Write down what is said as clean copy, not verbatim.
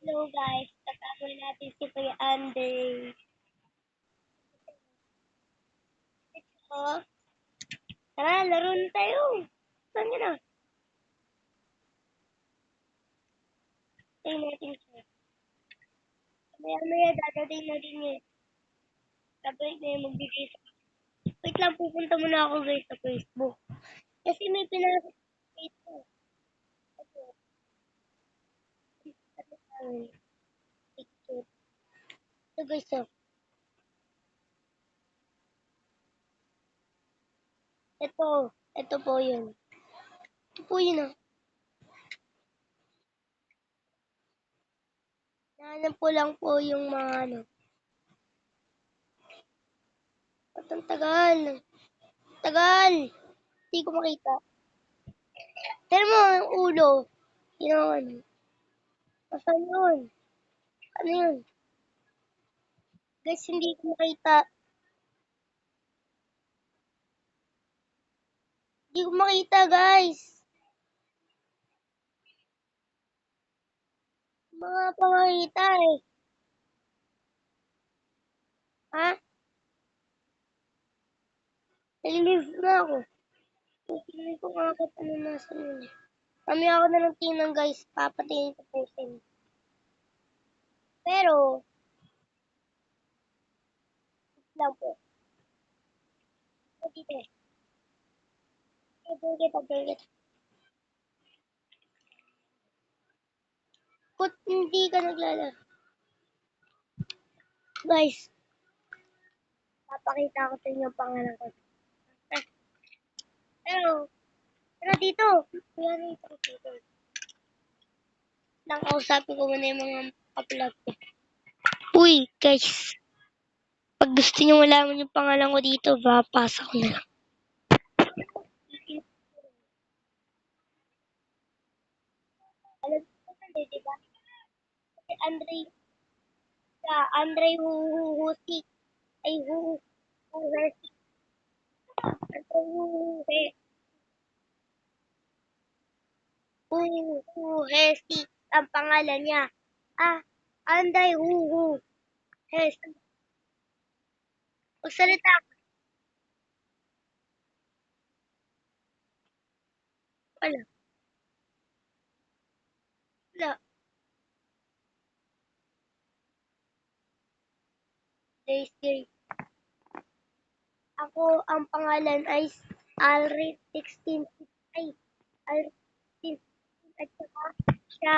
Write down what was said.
Hello guys, kasama natin si Kuya Andy. Oh, tara, laro na tayo. Saan nyo na? Tayo natin siya. Maya-maya dadating na din yun. Sabay na yung magbigay sa... Wait lang, pupunta muna ako guys sa Facebook. Kasi may pinasok sa Facebook. Ito, picture. Ito guys, oh. Ito po yun. Ito po yun, oh. Nahanap ko lang po yung mga ano. Ba't ang tagal? Tagal! Hindi ko makita. Tignan mo yung ulo. Yung ano. Asan yun? Ano yun? Guys, hindi ko makita. Hindi ko makita, guys. Mga pangakita eh. Ha? Nalilive na ako. Hindi ko makakita ano nasa yun. Kami ako na ng tinang guys. Papatingin ko po sa inyo. Pero, lang po. Dito eh. Tigit. Kung hindi ka naglalaro. Guys, papakita ko sa inyo ang pangalan ko. Eh, pero dito. Kaya dito. Lang kausapin ko muna yung mga upload ko. Uy, guys. Pag gusto niyo malaman yung pangalan ko dito, papasa ko na lang. Alam ko na, di ba? Si Andre Huhusi, ay Huhusi, Andre Huhusi, ang pangalan niya. Ah, Andre Huhusi. Magsalita ka pala. Wala. Daisy. Ako, ang pangalan ay Alrit 16. Ay, Alrit 16. At saka siya